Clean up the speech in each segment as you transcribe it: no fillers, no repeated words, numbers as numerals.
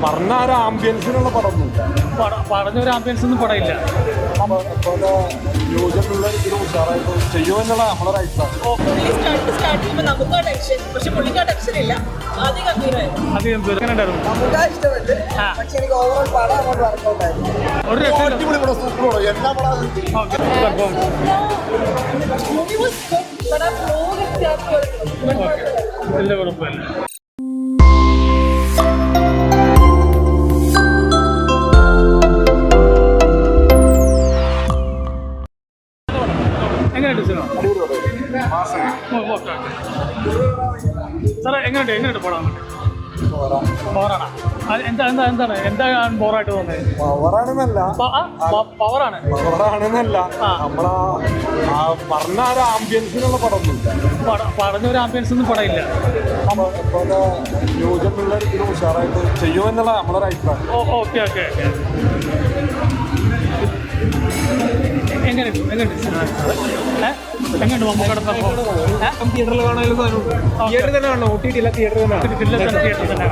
പറഞ്ഞ ഒരു ആംബിയൻസിനുള്ള പടമൊന്നുമില്ല. പറഞ്ഞൊരു ആംബിയൻസ് ഒന്നും പടമില്ല. ന്യൂജനുള്ള ഇതിന് ഉഷാറായിട്ട് ചെയ്യുമെന്നുള്ള നമ്മളൊരു അഭിപ്രായം. സ്റ്റാർട്ട് ചെയ്യുമ്പോൾ നമുക്ക് ടെൻഷൻ, പക്ഷെ പുള്ളിക്ക് ആ ടെൻഷൻ ഇല്ല. ആദ്യം ഗംഭീരമായിരുന്നു. നമുക്ക് ഇഷ്ടപ്പെട്ട്, പക്ഷെ എനിക്ക് ഓവറോൾ പടം അങ്ങോട്ട് വർക്കൗട്ടായിരുന്നു. അടിപൊളി പടം, സൂപ്പർ പടം. എല്ലാ പടം മൂവി വാസ് ഗുഡ്, ബട്ട് ആ ഫ്ലോ വലിയ കുഴപ്പമില്ല. എങ്ങനെയുണ്ട് സിനിമ? സാറേ എങ്ങനെയുണ്ട് പടം? പവറാണ്. എന്താണ് ബോറായിട്ട് തോന്നുന്നത്? പവറാണെന്നല്ല, പവറാണെന്നല്ല നമ്മളാ പറഞ്ഞ ഒരു ആംബിയൻസിനുള്ള പടമൊന്നുമില്ല. പറഞ്ഞൊരു ആംബിയൻസ് ഒന്നും പടമില്ല. ന്യൂജനുള്ള ഇതിന് ഉഷാറായിട്ട് ചെയ്യുമെന്നുള്ള നമ്മളൊരു അഭിപ്രായം. ഓക്കെ എങ്ങനെയുണ്ട് മമ്മൂക്കയുടെ തിയേറ്ററിൽ കാണാനും തിയേറ്ററിൽ തന്നെ കാണണം. OTT-ഇല്ല, തിയേറ്ററിൽ തന്നെ.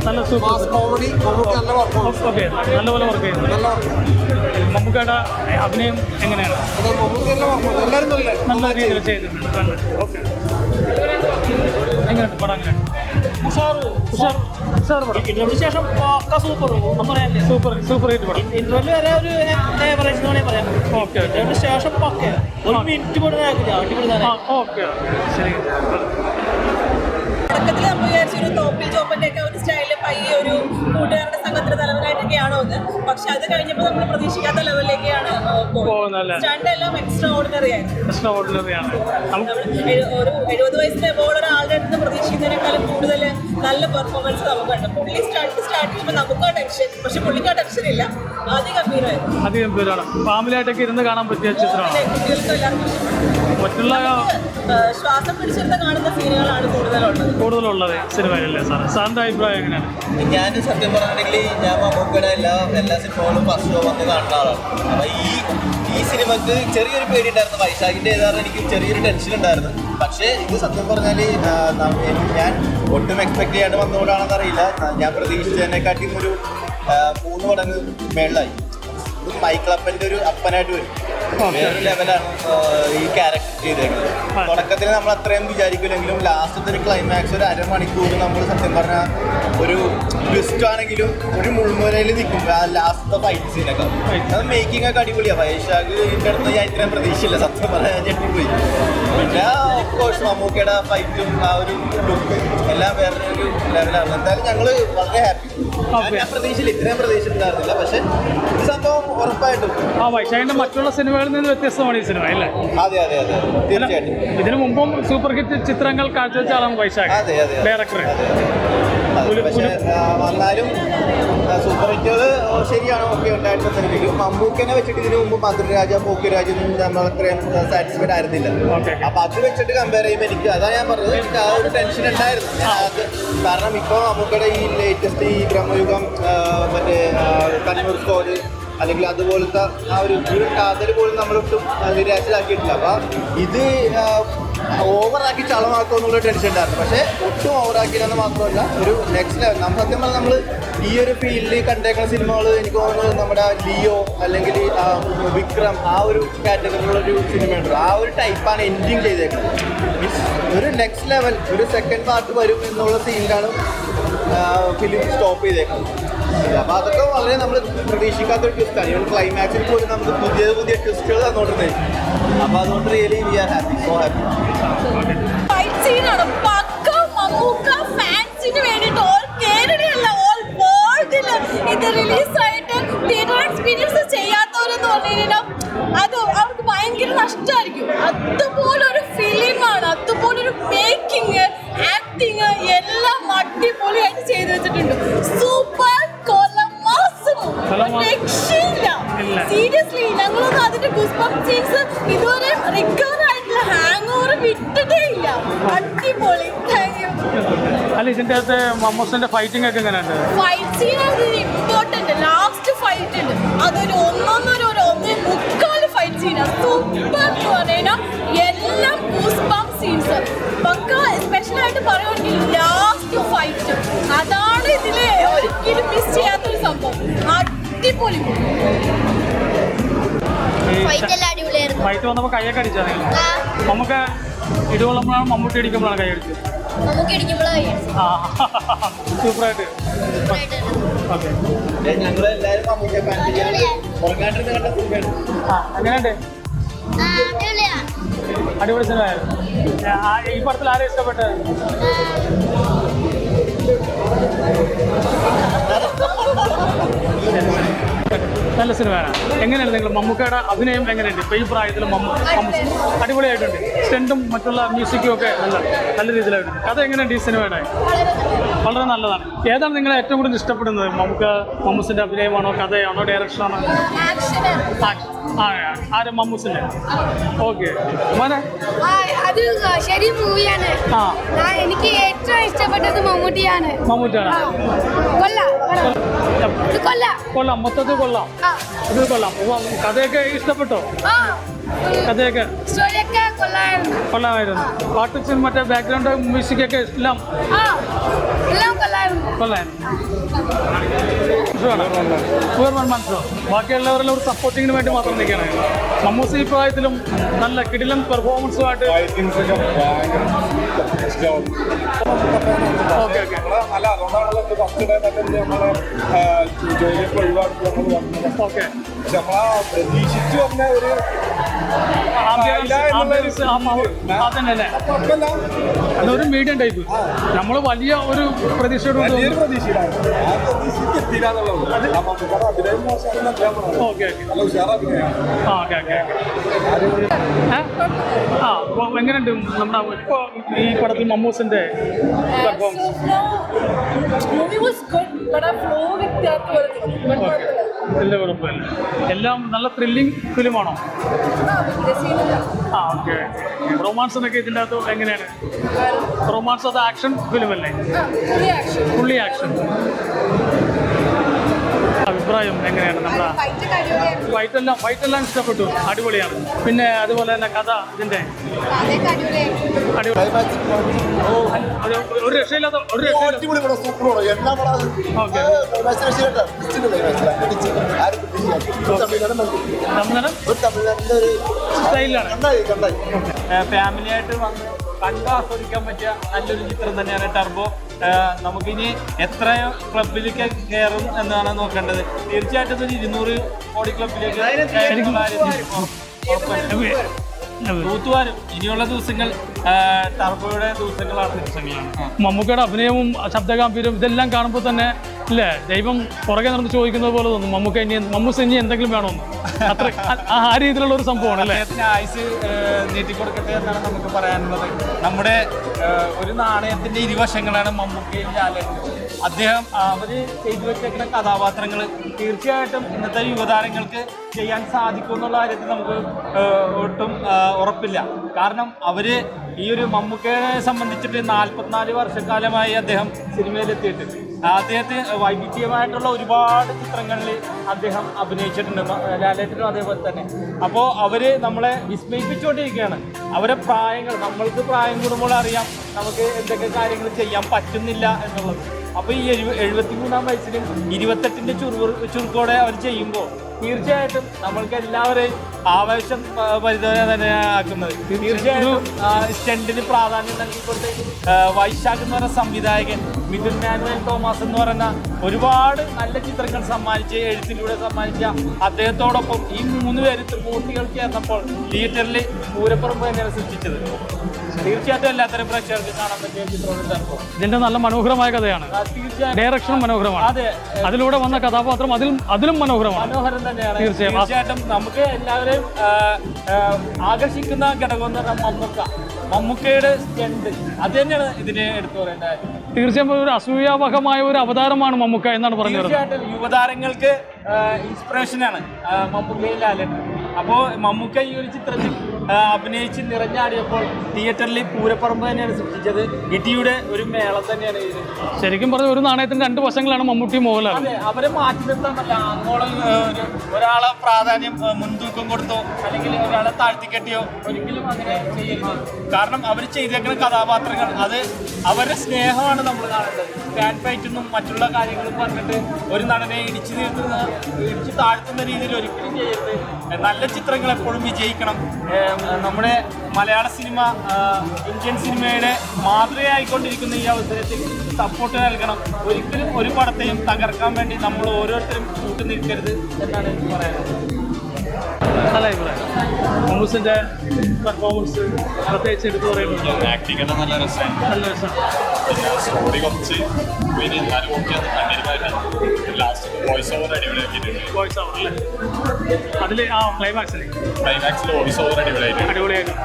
നല്ല സൂപ്പർ കോമഡി, ഓക്കെ, നല്ലപോലെ വർക്ക് ചെയ്യുന്നു. മമ്മൂക്കയുടെ അഭിനയം എങ്ങനെയാണ്? നല്ല രീതിയിൽ ചെയ്തിട്ടുണ്ട്. ഓക്കെ, എങ്ങനെയുണ്ട് പടം? ശേഷം സൂപ്പർ ഹിറ്റ് പടം. ഇന്റർവെൽ വരെ ഒരു ഏവറേജ് എന്ന് വേണമെങ്കിൽ പറയാം. ഓക്കെ ശേഷം പക്കെ ഒരു മിനിറ്റ് പോലും ഓക്കെ ശരി. തുടക്കത്തിൽ നമ്മൾ വിചാരിച്ച ഒരു തോപ്പിൽ ചോപ്പന്റെ ഒക്കെ ഒരു സ്റ്റൈലിൽ പയ്യെ ഒരു കൂട്ടുകാരുടെ സംഘത്തിന്റെ തലവനായിട്ടൊക്കെയാണോ എന്ന്. പക്ഷെ അത് കഴിഞ്ഞപ്പോൾ നമ്മൾ പ്രതീക്ഷിക്കാത്ത ലെവലിലേക്കാണ് പോകുന്നത്. സ്റ്റണ്ട് എല്ലാം എക്സ്ട്രാ ഓർഡിനറി ആയിരുന്നു. ഒരു 70 വയസ്സിലെ എബോൾ ഒരാളുടെ അടുത്ത് പ്രതീക്ഷിക്കുന്നതിനേക്കാളും കൂടുതൽ നല്ല പെർഫോമൻസ് നമുക്കുണ്ട്. പുള്ളി സ്റ്റാർട്ട് ചെയ്യുമ്പോൾ നമുക്ക് ആ ടെൻഷൻ, പക്ഷെ പുള്ളിക്ക് ആ ടെൻഷൻ ഇല്ല. ആദ്യം ഗംഭീരമാണ്. ഫാമിലിയായിട്ടൊക്കെ ഇരുന്ന് കാണാൻ പറ്റിയ ചിത്രമാണ്. കുട്ടികൾക്ക് എല്ലാവർക്കും മറ്റുള്ള ശ്വാസം പിടിച്ചെടുത്ത് കാണുന്ന സീനുകളാണ് കൂടുതലുള്ളത് സിനിമയിലല്ലേ സാറിന്റെ അഭിപ്രായം എങ്ങനെയാണ്? ഞാൻ സത്യം പറഞ്ഞിട്ടുണ്ടെങ്കിൽ ഞാൻ മമ്മൂക്കയുടെ എല്ലാ സിനിമകളും ഫസ്റ്റ് ഷോ വന്ന് കാണുന്ന ആളാണ്. അപ്പം ഈ സിനിമക്ക് ചെറിയൊരു പേടി ഉണ്ടായിരുന്നു. വൈശാഖിൻ്റെ ഏതാണ്ട് എനിക്ക് ചെറിയൊരു ടെൻഷൻ ഉണ്ടായിരുന്നു. പക്ഷേ ഇത് സത്യം പറഞ്ഞാൽ ഞാൻ ഒട്ടും എക്സ്പെക്ട് ചെയ്യാണ്ട് വന്നുകൊണ്ടാണെന്ന് അറിയില്ല. ഞാൻ പ്രതീക്ഷിച്ചതിനെക്കാട്ടിയും ഒരു 3 മടങ്ങ് മേളിലായി. മൈക്കിളപ്പൻ്റെ ഒരു അപ്പനായിട്ട് വരും. വേറൊരു ലെവലാണ് ഈ ക്യാരക്ടർ ചെയ്തേക്കുന്നത്. തുടക്കത്തിൽ നമ്മൾ അത്രയും വിചാരിക്കില്ലെങ്കിലും ലാസ്റ്റത്തെ ഒരു ക്ലൈമാക്സ് ഒരു അരമണിക്കൂർ നമ്മൾ സത്യം പറഞ്ഞാൽ ഒരു ട്വിസ്റ്റ് ആണെങ്കിലും ഒരു മുൾമുരയിൽ നിൽക്കും. ലാസ്റ്റത്തെ ഫൈറ്റ് സീനൊക്കെ അത് മേക്കിംഗ് ഒക്കെ അടിപൊളിയാണ്. വൈശാഖിൻ്റെ അടുത്ത് ഞാൻ ഇത്രയും പ്രതീക്ഷയില്ല, സത്യം പറഞ്ഞാൽ ഞാൻ ഞെട്ടിപ്പോയി. പിന്നെ ഓഫ്കോഴ്സ് മമ്മൂക്കയുടെ ഫൈറ്റും ആ ഒരു ലുക്കും എല്ലാം വേറൊരു ലെവലാണ്. എന്തായാലും ഞങ്ങൾ വളരെ ഹാപ്പി. ഞാൻ പ്രതീക്ഷയില്ല, ഇത്രയും പ്രതീക്ഷിച്ചിട്ടുണ്ടായിരുന്നില്ല. പക്ഷേ ഈ സംഭവം ഉറപ്പായിട്ടും വൈശാഖിന്റെ മറ്റുള്ള സിനിമകളിൽ നിന്ന് വ്യത്യസ്തമാണ് ഈ സിനിമ അല്ലേ? അതെ തീർച്ചയായിട്ടും. ഇതിനു മുമ്പും സൂപ്പർ ഹിറ്റ് ചിത്രങ്ങൾ കാഴ്ചവെച്ച ആളാണ് വൈശാഖ്, ഡയറക്ടർ. പക്ഷേ വന്നാലും സൂപ്പർ ഹിറ്റുകൾ ശരിയാണ്, ഓക്കെ ഉണ്ടായിട്ടെന്നെങ്കിലും മമ്മൂക്കനെ വെച്ചിട്ട് ഇതിനു മുമ്പ് മധുരരാജ പോക്കിരാജൊന്നും നമ്മൾ അത്രയും സാറ്റിസ്ഫൈഡ് ആയിരുന്നില്ല. അപ്പം അത് വെച്ചിട്ട് കമ്പയർ ചെയ്യുമ്പോൾ എനിക്ക് അതാണ് ഞാൻ പറഞ്ഞത്, എനിക്ക് ആ ഒരു ടെൻഷൻ ഉണ്ടായിരുന്നു. കാരണം ഇപ്പോൾ മമ്മൂക്കയുടെ ഈ ലേറ്റസ്റ്റ് ഈ ബ്രഹ്മയുഗം മറ്റേ കണ്ണൂർ സ്കോര് അല്ലെങ്കിൽ അതുപോലത്തെ ആ ഒരു കാതൽ പോലും നമ്മളൊട്ടും നിരാശരാക്കിയിട്ടില്ല. അപ്പം ഇത് ഓവറാക്കി ചളമാക്കുമോ എന്നുള്ള ടെൻഷൻ ഉണ്ടായിരുന്നു. പക്ഷേ ഒട്ടും ഓവറാക്കിയില്ലെന്ന് മാത്രമല്ല ഒരു നെക്സ്റ്റ് ലെവൽ. നമ്മൾ സത്യം പറഞ്ഞാൽ നമ്മൾ ഈ ഒരു ഫീൽഡിൽ കണ്ടേക്കുന്ന സിനിമകൾ എനിക്ക് തോന്നുന്നത് നമ്മുടെ ലിയോ അല്ലെങ്കിൽ വിക്രം ആ ഒരു കാറ്റഗറിയിലുള്ളൊരു സിനിമയുണ്ട്. ആ ഒരു ടൈപ്പാണ് എൻഡിങ് ചെയ്തേക്കുന്നത്. ഒരു നെക്സ്റ്റ് ലെവൽ ഒരു സെക്കൻഡ് പാർട്ട് വരും എന്നുള്ള സീനിലാണ് ഫിലിം സ്റ്റോപ്പ് ചെയ്തേക്കുന്നത്. അപ്പോൾ അതൊക്കെ വളരെ നമ്മൾ പ്രതീക്ഷിക്കാത്തൊരു ട്വിസ്റ്റാണ്. ഈ ഒരു ക്ലൈമാക്സിൽ പോലും നമുക്ക് പുതിയ ട്വിസ്റ്റുകൾ തന്നോണ്ടിരുന്നത്. അപ്പോൾ അതുകൊണ്ട് really V are happy, so happy. Fight സീനാണ് പക്ക മമ്മൂക്ക ഫാൻസിന് വേണ്ടിയിട്ട് ഓൾ കേരളീയല്ല ഓൾ വേൾഡിൽ ഇത് റിലീസായിട്ട് തിയേറ്റർ എക്സ്പീരിയൻസ് ചെയ്യാത്തവരെന്ന് പറഞ്ഞു കഴിഞ്ഞാൽ അത് അവർക്ക് ഭയങ്കര നഷ്ടമായിരിക്കും. അതുപോലൊരു ഫിലിമാണ്, അതുപോലൊരു മേക്കിങ്, ആക്ടിങ് എല്ലാം അടിപൊളിയായിട്ട് ചെയ്തു വെച്ചിട്ടുണ്ട്. സൂപ്പർ രക്ഷയില്ല. സീരിയസ്ലി ഞങ്ങളൊന്നും അതിന്റെ ഗൂസ്ബംപ് സീൻസ് ഇതുവരെ റിക്കവർ ആയിട്ടുള്ള ഹാങ് ഓവർ വിട്ടിട്ടേ ഇല്ല. അടിപൊളി. Thank you. അല്ല ഇതിന്റെ അകത്ത് മമ്മൂസിന്റെ ഫൈറ്റിംഗ് ഒക്കെ എങ്ങനെയുണ്ട്? Fight scene important. Last fight ഉണ്ട്, അതൊരു 1.25 ഫൈറ്റ് സീനാണ്. സൂപ്പർ എന്ന് പറഞ്ഞാൽ എല്ലാം ഗൂസ്ബംപ് സീൻസ് പക്ക. സ്പെഷ്യലായിട്ട് പറയുകയാണെങ്കിൽ ലാസ്റ്റ് ഫൈറ്റ് അടിപൊളി ഫൈറ്റ് വന്നപ്പോൾ കൈയൊക്കെ അടിച്ചാൽ നമുക്ക് ഇടികൊള്ളുമ്പോഴാണ് മമ്മൂട്ടി അടിക്കുമ്പോഴാണ് കൈ അടിച്ചത്. ആ സൂപ്പറായിട്ട്. ഓക്കെ ഞങ്ങളെല്ലാവരും മമ്മൂക്ക ഉറങ്ങാണ്ടിരുന്ന് കണ്ട സിനിമയാണ്. ആ അങ്ങനെയുണ്ട്. അടിപൊളി സിനിമയായിരുന്നു. ഈ പടത്തിൽ ആരെയും ഇഷ്ടപ്പെട്ടത്? നല്ല സിനിമയാണ്. എങ്ങനെയാണ് നിങ്ങൾ മമ്മൂക്കയുടെ അഭിനയം എങ്ങനെയുണ്ട്? ഇപ്പോൾ ഈ പ്രായത്തിൽ അടിപൊളിയായിട്ടുണ്ട്. സ്റ്റണ്ടും മറ്റുള്ള മ്യൂസിക്കും ഒക്കെ നല്ല രീതിയിലായിട്ടുണ്ട്. കഥ എങ്ങനെയുണ്ട് ഈ സിനിമയുടെ? വളരെ നല്ലതാണ്. ഏതാണ് നിങ്ങളെ ഏറ്റവും കൂടുതൽ ഇഷ്ടപ്പെടുന്നത്? മമ്മൂസിൻ്റെ അഭിനയമാണോ, കഥയാണോ, ഡയറക്ഷനാണോ? ആര്? മമ്മൂസിൻ്റെ. ഓക്കെ മോനെ അത് ശരി മൂവിയാണ്. എനിക്ക് ഏറ്റവും ഇഷ്ടപ്പെട്ടത് മമ്മൂട്ടിയാണ്. കൊള്ളാം, മൊത്തത്തിൽ കൊള്ളാം. ഇത് കൊള്ളാം. കഥയൊക്കെ ഇഷ്ടപ്പെട്ടോ? കഥയൊക്കെ കൊള്ളാമായിരുന്നു. പാട്ട് മറ്റേ ബാക്ക്ഗ്രൗണ്ട് മ്യൂസിക്കൊക്കെ എല്ലാം കൊള്ളായിരുന്നു. മനസ്സിലോ ബാക്കിയുള്ളവരെല്ലാം ഒരു സപ്പോർട്ടിങ്ങിന് വേണ്ടി മാത്രം നിൽക്കണം. മമ്മൂസി ഈ പ്രായത്തിലും നല്ല കിടിലൻ പെർഫോമൻസുമായിട്ട്. ഓക്കെ ഓക്കെ അല്ല അതുകൊണ്ടാണല്ലോ ഫസ്റ്റ് ഡേ തന്നെ നമ്മളെ ജോലിയൊക്കെ ഒഴിവാക്കി നമ്മൾ വന്നത്. ഓക്കെ പക്ഷെ നമ്മളാ പ്രതീക്ഷിച്ചു വന്ന ഒരു അതന്നെ അതൊരു മീഡിയം ടൈപ്പ്. നമ്മൾ വലിയ ഒരു പ്രതീക്ഷയോട് വലിയൊരു പ്രതീക്ഷയിലായിരുന്നു. ആ പ്രതീക്ഷയ്ക്ക് എത്തിയില്ലാന്നുള്ളത്. നമുക്കത് അഭിനയം മോശമാണെന്ന് ഓക്കെ നല്ല ഉഷാർ അഭിനയമാണ്. ഓക്കെ ഓക്കെ അപ്പോൾ എങ്ങനെയുണ്ട് നമ്മുടെ ഇപ്പോൾ ഈ പടത്തിൽ മമ്മൂസിൻ്റെ പെർഫോമൻസ്? വലിയ കുഴപ്പമില്ല. എല്ലാം നല്ല ത്രില്ലിംഗ് ഫിലിമാണോ? ആ ഓക്കെ. റൊമാൻസിനൊക്കെ ഇതിൻ്റെ അകത്ത് എങ്ങനെയാണ്? റൊമാൻസ് അത് ആക്ഷൻ ഫിലിമല്ലേ? Fully action. അഭിപ്രായം എങ്ങനെയാണ്? നമ്മുടെ ഫൈറ്റെല്ലാം ഇഷ്ടപ്പെട്ടു, അടിപൊളിയാണ്. പിന്നെ അതുപോലെ തന്നെ കഥ ഇതിൻ്റെ ഒരു രക്ഷയില്ലാത്ത സ്റ്റൈലാണ്. ഫാമിലിയായിട്ട് വന്ന് കണ്ട് ആസ്വദിക്കാൻ പറ്റിയ നല്ലൊരു ചിത്രം തന്നെയാണ് ടർബോ. നമുക്കിനി എത്ര ക്ലബിലേക്ക് കയറും എന്നാണ് നോക്കേണ്ടത്. തീർച്ചയായിട്ടും ഒരു 200 കോടി ക്ലബിലേക്ക് തൂത്തുവാനും ഇനിയുള്ള ദിവസങ്ങൾ ടർബോയുടെ ദിവസങ്ങളാണ്. മമ്മൂക്കയുടെ അഭിനയവും ശബ്ദഗാംഭീര്യവും ഇതെല്ലാം കാണുമ്പോൾ തന്നെ ഇല്ലേ ദൈവം പുറകെ നടന്ന് ചോദിക്കുന്നത് പോലെ തോന്നും. മമ്മൂസ് ഇനി എന്തെങ്കിലും വേണമെന്ന്. അത്ര ആ രീതിയിലുള്ള ഒരു സംഭവമാണ് അല്ലേ? ആയുസ് നീട്ടിക്കൊടുക്കട്ടെ എന്നാണ് നമുക്ക് പറയാനുള്ളത്. നമ്മുടെ ഒരു നാണയത്തിന്റെ ഇരുവശങ്ങളാണ് മമ്മൂക്കയും ലാലേട്ടനും. അവർ ചെയ്തു വെച്ചേക്കുന്ന കഥാപാത്രങ്ങൾ തീർച്ചയായിട്ടും ഇന്നത്തെ യുവതാരങ്ങൾക്ക് ചെയ്യാൻ സാധിക്കും എന്നുള്ള കാര്യത്തിൽ നമുക്ക് ഒട്ടും ഉറപ്പില്ല. കാരണം അവർ ഈ ഒരു മമ്മൂക്കയെ സംബന്ധിച്ചിട്ട് 44 വർഷക്കാലമായി അദ്ദേഹം സിനിമയിലെത്തിയിട്ട് അദ്ദേഹത്തിന് വൈവിധ്യമായിട്ടുള്ള ഒരുപാട് ചിത്രങ്ങളിൽ അദ്ദേഹം അഭിനയിച്ചിട്ടുണ്ട്. ലാലേട്ടനും അതേപോലെ തന്നെ. അപ്പോൾ അവർ നമ്മളെ വിസ്മയിപ്പിച്ചുകൊണ്ടിരിക്കുകയാണ്. അവരെ പ്രായങ്ങൾ നമ്മൾക്ക് പ്രായം കൂടുമ്പോൾ അറിയാം നമുക്ക് എന്തൊക്കെ കാര്യങ്ങൾ ചെയ്യാൻ പറ്റുന്നില്ല എന്നുള്ളത്. അപ്പോൾ ഈ 73-ാം വയസ്സിലും 28-ന്റെ ചുരുക്കോടെ അവർ ചെയ്യുമ്പോൾ തീർച്ചയായിട്ടും നമ്മൾക്ക് എല്ലാവരെയും ആവേശം പരിധോധന തന്നെ ആക്കുന്നത്. തീർച്ചയായിട്ടും സ്റ്റണ്ടിന് പ്രാധാന്യം നൽകിക്കൊണ്ട് വൈശാഖ് എന്ന് പറയുന്ന സംവിധായകൻ, മിഥുൻ മാനുവൽ തോമസ് എന്ന് പറയുന്ന ഒരുപാട് നല്ല ചിത്രങ്ങൾ സമ്മാനിച്ച് എഴുത്തിലൂടെ സമ്മാനിച്ച അദ്ദേഹത്തോടൊപ്പം ഈ 3 പേര് ത്രിമൂർത്തികൾ ചേർന്നപ്പോൾ തിയേറ്ററിൽ പൂരപ്പുറമ്പ് തന്നെയാണ് സൃഷ്ടിച്ചത്. തീർച്ചയായിട്ടും എല്ലാത്തരം പ്രേക്ഷകർക്ക് കാണാൻ പറ്റിയ ചിത്രമാണ്. ഇതിന്റെ നല്ല മനോഹരമായ കഥയാണ്. ഡയറക്ഷൻ മനോഹരമാണ്. അതെ, അതിലൂടെ വന്ന കഥാപാത്രം അതിലും മനോഹരമാണ്. മനോഹരം തന്നെയാണ്. തീർച്ചയായിട്ടും നമുക്ക് എല്ലാവരെയും ആകർഷിക്കുന്ന ഘടകം എന്ന് പറഞ്ഞാൽ മമ്മൂക്കയുടെ സ്റ്റണ്ട് അത് തന്നെയാണ് ഇതിനെ എടുത്തു പറയേണ്ടത്. തീർച്ചയായും ഒരു അസൂയാവഹമായ ഒരു അവതാരമാണ് മമ്മൂക്ക എന്നാണ് പറഞ്ഞത്. തീർച്ചയായിട്ടും യുവതാരങ്ങൾക്ക് ഇൻസ്പിറേഷനാണ് മമ്മൂക്കയും ലാലേട്ടൻ. അപ്പോൾ മമ്മൂക്ക ഈ ഒരു ചിത്രത്തിൽ അഭിനയിച്ച് നിറഞ്ഞാടിയപ്പോൾ തിയേറ്ററിൽ പൂരപ്പറമ്പ് തന്നെയാണ് സൃഷ്ടിച്ചത്. ഇടിയുടെ ഒരു മേളം തന്നെയാണ് ഇത്. ശരിക്കും പറഞ്ഞ ഒരു നാണയത്തിന് രണ്ട് വശങ്ങളാണ് മമ്മൂട്ടി മോഹൻലാൽ. അതെ, അവരെ മാറ്റി നിർത്താനല്ല, അങ്ങോളം ഒരാളെ പ്രാധാന്യം മുൻതൂക്കം കൊടുത്തോ അല്ലെങ്കിൽ ഒരാളെ താഴ്ത്തിക്കെട്ടിയോ ഒരിക്കലും അങ്ങനെ ചെയ്യരുത്. കാരണം അവർ ചെയ്തേക്കുന്ന കഥാപാത്രങ്ങൾ അത് അവരുടെ സ്നേഹമാണ് നമ്മൾ കാണേണ്ടത്. ഫാൻ ഫൈറ്റൊന്നും മറ്റുള്ള കാര്യങ്ങളും പറഞ്ഞിട്ട് ഒരു നടനെ ഇടിച്ചു താഴ്ത്തുന്ന രീതിയിൽ ഒരിക്കലും ചെയ്യരുത്. നല്ല ചിത്രങ്ങൾ എപ്പോഴും വിജയിക്കണം. നമ്മുടെ മലയാള സിനിമ ഇന്ത്യൻ സിനിമയുടെ മാതൃകയായിക്കൊണ്ടിരിക്കുന്ന ഈ അവസരത്തിൽ സപ്പോർട്ട് നൽകണം. ഒരിക്കലും ഒരു പടത്തെയും തകർക്കാൻ വേണ്ടി നമ്മൾ ഓരോരുത്തരും കൂട്ടുനിൽക്കരുത് എന്നാണ് എനിക്ക് പറയാനുള്ളത്. നല്ല അഭിപ്രായം. മമ്മൂസിന്റെ പെർഫോമൻസ് പ്രത്യേകിച്ച് എടുത്തു പറയുന്നത് ആക്ടിങ് ഒക്കെ നല്ല രസമാണ്. നല്ല രസമാണ്. പിന്നെ സ്റ്റോറി കുറച്ച് പിന്നെ എന്നാലും ഓക്കെ കണ്ടിരുന്നായിരുന്നു. ലാസ്റ്റ് വോയിസ് ഓവർ അടിപൊളിയാക്കിയിട്ടുണ്ട്. വോയിസ് ഓവർ അല്ലേ അതിൽ ക്ലൈമാക്സിൽ വോയിസ് ഓവർ അടിപൊളിയായിട്ടുണ്ട്. അടിപൊളിയായിരുന്നു.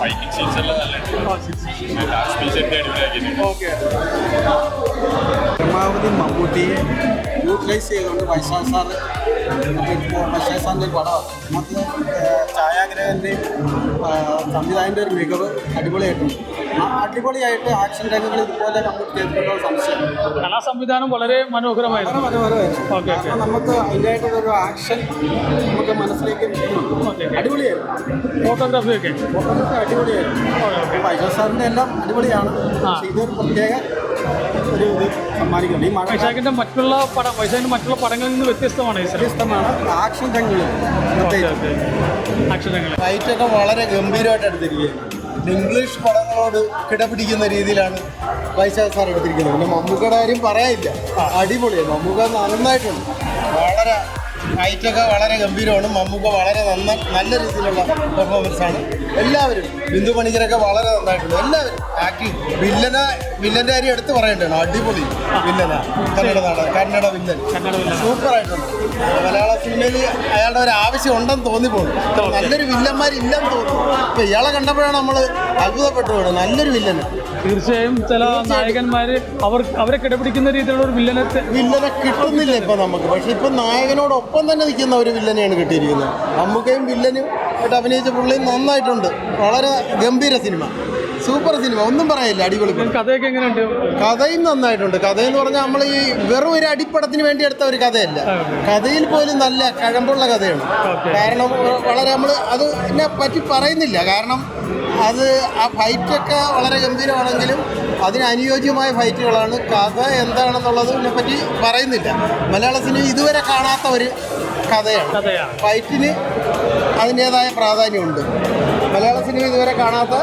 ഫൈറ്റിംഗ് സീൻസ് എല്ലാം നല്ല ലാസ്റ്റ് സ്പീച്ച് ഒക്കെ അടിപൊളിയാക്കിയിട്ടുണ്ട്. ഓക്കെ. പരമാവധി മമ്മൂട്ടിയെ യൂട്ടിലൈസ് ചെയ്തുകൊണ്ട് വൈശാഖ് സാറിൻ്റെ പടം നമുക്ക് ഛായാഗ്രഹൻ്റെ സംവിധായകൻ്റെ ഒരു മികവ് അടിപൊളിയായിട്ടുണ്ട്. അടിപൊളിയായിട്ട് ആക്ഷൻ രംഗങ്ങൾ ഇതുപോലെ മമ്മൂട്ടി ചെയ്തിട്ടുള്ള സംശയം. കലാ സംവിധാനം വളരെ മനോഹരമായിരുന്നു. Okay okay. നമുക്ക് അതിൻ്റെതായിട്ടുള്ളൊരു ആക്ഷൻ നമുക്ക് മനസ്സിലേക്ക് കിട്ടുന്നുണ്ട്. അടിപൊളിയായിരുന്നു. ഫോട്ടോഗ്രാഫി ഒക്കെ അടിപൊളിയായിരുന്നു. വൈശാഖ് സാറിൻ്റെ എല്ലാം അടിപൊളിയാണ്. പക്ഷേ ഇതൊരു പ്രത്യേക ഒരു ഇത് സമ്മാനിക്കുന്നുണ്ട്. ഈ വൈശാഖിന്റെ മറ്റുള്ള പടങ്ങളിൽ നിന്ന് വ്യത്യസ്തമാണ് ഈ സിനിമ. വ്യത്യസ്തമാണ് ആക്ഷൻ രംഗങ്ങൾ. ആക്ഷൻ രംഗങ്ങൾ ഫൈറ്റൊക്കെ വളരെ ഗംഭീരമായിട്ട് എടുത്തിരിക്കുകയാണ്. ഇംഗ്ലീഷ് പടങ്ങളോട് കിടപിടിക്കുന്ന രീതിയിലാണ് വൈശാഖ് സാർ എടുത്തിരിക്കുന്നത്. പിന്നെ മമ്മൂക്കയുടെ കാര്യം പറയാനില്ല, അടിപൊളിയാണ്. മമ്മൂക്ക നന്നായിട്ടുണ്ട്. വളരെ ഫൈറ്റൊക്കെ വളരെ ഗംഭീരമാണ്. മമ്മൂക്ക വളരെ നല്ല രീതിയിലുള്ള പെർഫോമൻസാണ്. എല്ലാവരും ബിന്ദു പണിക്കരൊക്കെ വളരെ നന്നായിട്ടുണ്ട്. എല്ലാവരും ആക്ടിങ്. വില്ലൻ്റെ കാര്യം എടുത്ത് പറയേണ്ടതാണ്. അടിപൊളി വില്ലനാ. കന്നഡ വില്ലൻ സൂപ്പറായിട്ടുണ്ട്. മലയാള സിനിമയിൽ അയാളുടെ ഒരു ആവശ്യം ഉണ്ടെന്ന് തോന്നിപ്പോകുന്നു. നല്ലൊരു വില്ലന്മാരില്ലെന്ന് തോന്നുന്നു. ഇപ്പം ഇയാളെ കണ്ടപ്പോഴാണ് നമ്മൾ അത്ഭുതപ്പെട്ടു പോയത്. നല്ലൊരു വില്ലന്. തീർച്ചയായും ചില നായകന്മാര് അവരെ കിടപിടിക്കുന്ന രീതിയിലുള്ള ഒരു വില്ലനെ കിട്ടുന്നില്ല ഇപ്പം നമുക്ക്. പക്ഷെ ഇപ്പം നായകനോടൊപ്പം തന്നെ നിൽക്കുന്ന ഒരു വില്ലനെയാണ് കിട്ടിയിരിക്കുന്നത്. മമ്മൂക്കയും വില്ലനും ആയിട്ട് അഭിനയിച്ച പുള്ളിയും നന്നായിട്ടുണ്ട്. വളരെ ഗംഭീര സിനിമ, സൂപ്പർ സിനിമ, ഒന്നും പറയില്ല. അടിപൊളി. കഥയൊക്കെ എങ്ങനെയുണ്ട്? കഥയും നന്നായിട്ടുണ്ട്. കഥയെന്ന് പറഞ്ഞാൽ നമ്മൾ ഈ വെറും ഒരു അടിപ്പടത്തിന് വേണ്ടി എടുത്ത ഒരു കഥയല്ല. കഥയിൽ പോലും നല്ല കഴമ്പുള്ള കഥയാണ്. കാരണം വളരെ നമ്മൾ അത് എന്നെ പറ്റി പറയുന്നില്ല. കാരണം അത് ആ ഫൈറ്റൊക്കെ വളരെ ഗംഭീരമാണെങ്കിലും അതിനനുയോജ്യമായ ഫൈറ്റുകളാണ്. കഥ എന്താണെന്നുള്ളത് ഇതിനെപ്പറ്റി പറയുന്നില്ല. മലയാള സിനിമ ഇതുവരെ കാണാത്ത ഒരു കഥയാണ്. ഫൈറ്റിന് അതിൻ്റേതായ പ്രാധാന്യമുണ്ട്. മലയാള സിനിമ ഇതുവരെ കാണാത്ത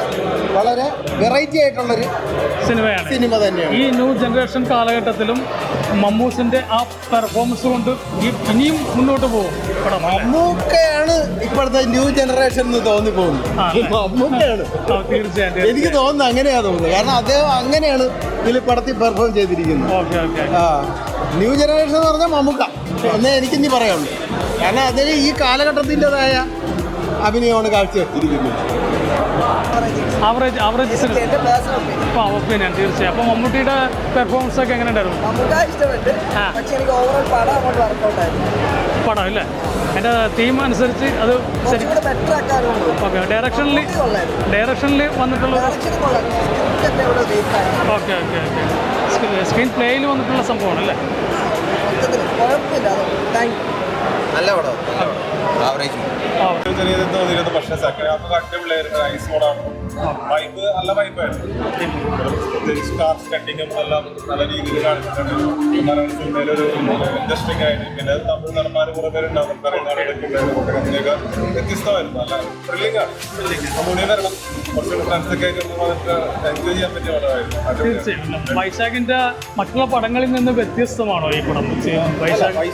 വളരെ വെറൈറ്റി ആയിട്ടുള്ളൊരു സിനിമ തന്നെയാണ്. ഈ ന്യൂ ജനറേഷൻ കാലഘട്ടത്തിലും മമ്മൂസിന്റെ ആ പെർഫോമൻസ് കൊണ്ട് ഇനിയും മുന്നോട്ട് പോകും. മമ്മൂക്കയാണ് ഇപ്പോഴത്തെ ന്യൂ ജനറേഷൻ എന്ന് തോന്നിപ്പോകുന്നത്. മമ്മൂക്കയാണ് തീർച്ചയായും. എനിക്ക് തോന്നുന്നത് അങ്ങനെയാ തോന്നുന്നത്. കാരണം അദ്ദേഹം അങ്ങനെയാണ് ഇതിൽ പടത്തിൽ പെർഫോം ചെയ്തിരിക്കുന്നത്. ന്യൂ ജനറേഷൻ എന്ന് പറഞ്ഞാൽ മമ്മൂക്ക എന്നേ എനിക്കിനി പറയാനുള്ളൂ. കാരണം അദ്ദേഹം ഈ കാലഘട്ടത്തിൻ്റെതായ അഭിനയമാണ് കാഴ്ചവെച്ചിരിക്കുന്നത്. Average opinion. തീർച്ചയായും. അപ്പോൾ മമ്മൂട്ടിയുടെ പെർഫോമൻസ് ഒക്കെ എങ്ങനെ ഉണ്ടായിരുന്നു? നമുക്ക് ഇഷ്ടപ്പെട്ട്. പക്ഷെ എനിക്ക് ഓവറോൾ പടം അങ്ങോട്ട് വർക്കൗട്ടായിരുന്നു. പടം ഇല്ലേ? എൻ്റെ തീം അനുസരിച്ച് അത് ശരി ബെറ്റർ ആക്കാറുണ്ട്. ഓക്കെ. ഡയറക്ഷനിൽ വന്നിട്ടുള്ള ഓക്കെ ഓക്കെ ഓക്കെ സ്ക്രീൻ പ്ലേയിൽ വന്നിട്ടുള്ള സംഭവമാണ് അല്ലേ? കുഴപ്പമില്ല. Thank you. നല്ല പടം, ആവറേജ്. ചെറിയ തോന്നിയിരുന്നു. പക്ഷേ സെക്കൻഡ് ഹാഫ് അടിപൊളിയായിരുന്നു. ഐസ് മോഡാണ്. വൈബ് നല്ല വൈബായിരുന്നു. പ്രത്യേകിച്ച് കാർ സ്റ്റണ്ടിങ്ങും എല്ലാം നല്ല രീതിയിൽ കാണിച്ചിട്ടുണ്ട്. മലയാള സിനിമയിലൊരു ഇൻഡസ്ട്രിക് ആയിട്ട് പിന്നെ തമിഴ് നടന്മാർ കുറേ പേരുണ്ടാവും. നമുക്കറിയുന്ന അതിൻ്റെയൊക്കെ വ്യത്യസ്തമായിരുന്നു. നല്ല ത്രില്ലിംഗ് ആണ്. മമ്മൂടി വരണം. കുറച്ചുകൂടി ഫ്രണ്ട്സൊക്കെ ആയിട്ട് വന്നിട്ട് എൻജോയ് ചെയ്യാൻ പറ്റിയ പടമായിരുന്നു. തീർച്ചയായും. വൈശാഖിന്റെ മറ്റുള്ള പടങ്ങളിൽ നിന്ന് വ്യത്യസ്തമാണോ ഈ പടം? വൈശാഖ്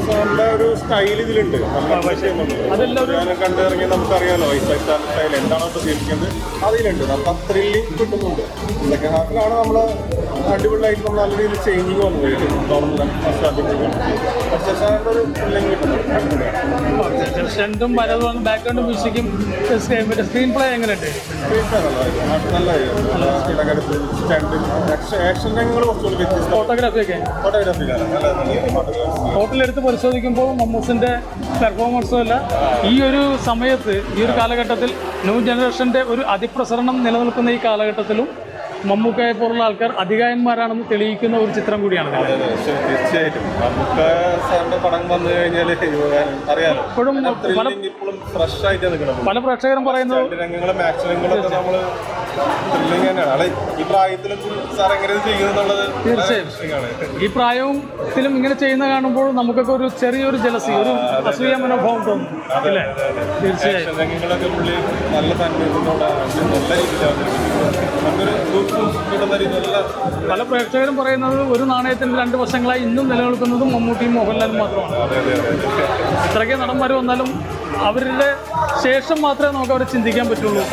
സാറിന്റെ ഒരു സ്റ്റൈൽ ഇതിലുണ്ട്. അതെല്ലാം കണ്ടിറങ്ങി നമുക്കറിയാമല്ലോ വൈശാഖ് സാറിന്റെ സ്റ്റൈൽ എന്താണോ പ്രതീക്ഷിക്കുന്നത് അതിലുണ്ട്. നമുക്ക് ആ ത്രില്ലിംഗ് കിട്ടുന്നുണ്ട്. സെക്കൻഡ് ഹാഫിലാണ് നമ്മൾ അടിപൊളിയായിട്ട് നമ്മൾ നല്ല രീതിയിൽ ചേഞ്ചിങ് വന്നത്. നോർമൽ സ്റ്റാർട്ടിംഗ് പക്ഷേ സാറിൻ്റെ ഒരു ത്രില്ലിംഗ് കിട്ടുന്നുണ്ട്. സ്റ്റണ്ടും പലതും ബാക്ക്ഗ്രൗണ്ട് മ്യൂസിക്കും മറ്റേ സ്ക്രീൻ പ്ലേ എങ്ങനെയുണ്ട്? ഫോട്ടോഗ്രാഫിയൊക്കെ ടോട്ടലെടുത്ത് പരിശോധിക്കുമ്പോൾ മമ്മൂസിൻ്റെ പെർഫോമൻസും അല്ല ഈ ഒരു സമയത്ത് ഈ ഒരു കാലഘട്ടത്തിൽ ന്യൂ ജനറേഷൻ്റെ ഒരു അതിപ്രസരണം നിലനിൽക്കുന്ന ഈ കാലഘട്ടത്തിലും മമ്മൂക്കയെ പോലുള്ള ആൾക്കാർ അധികായന്മാരാണെന്ന് തെളിയിക്കുന്ന ഒരു ചിത്രം കൂടിയാണ്. തീർച്ചയായിട്ടും നമുക്ക് സാറിന്റെ പടം വന്നു കഴിഞ്ഞാൽ അറിയാലോ, ഇപ്പോഴും ഇപ്പോഴും ഫ്രഷ് ആയിട്ട് നിൽക്കണം. പല പ്രേക്ഷകരും പറയുന്നത് രംഗങ്ങളും ആക്ഷൻ രംഗങ്ങളൊക്കെ നമ്മൾ ത്രില്ലിംഗ് തന്നെയാണ്. അല്ലെ ഈ പ്രായത്തിലും സാർ എങ്ങനെ ചെയ്യുന്നുള്ളത് തീർച്ചയായും ഈ പ്രായത്തിലും ഇങ്ങനെ ചെയ്യുന്ന കാണുമ്പോൾ നമുക്കൊക്കെ ഒരു ചെറിയൊരു ജലസി, ഒരു അസൂയ മനോഭാവം തോന്നും അല്ലേ? തീർച്ചയായും രംഗങ്ങളൊക്കെ പുള്ളി നല്ല താല്പര്യത്തോടെ നല്ല രീതിയിൽ പല പ്രേക്ഷകരും പറയുന്നത് ഒരു നാണയത്തിന് രണ്ട് വശങ്ങളായി ഇന്നും നിലനിൽക്കുന്നതും മമ്മൂട്ടിയും മോഹൻലാലും മാത്രമാണ്. ഇത്രയ്ക്ക് നടന്മാർ വന്നാലും അവരുടെ ശേഷം മാത്രമേ നമുക്ക് അവരെ ചിന്തിക്കാൻ പറ്റുള്ളൂ.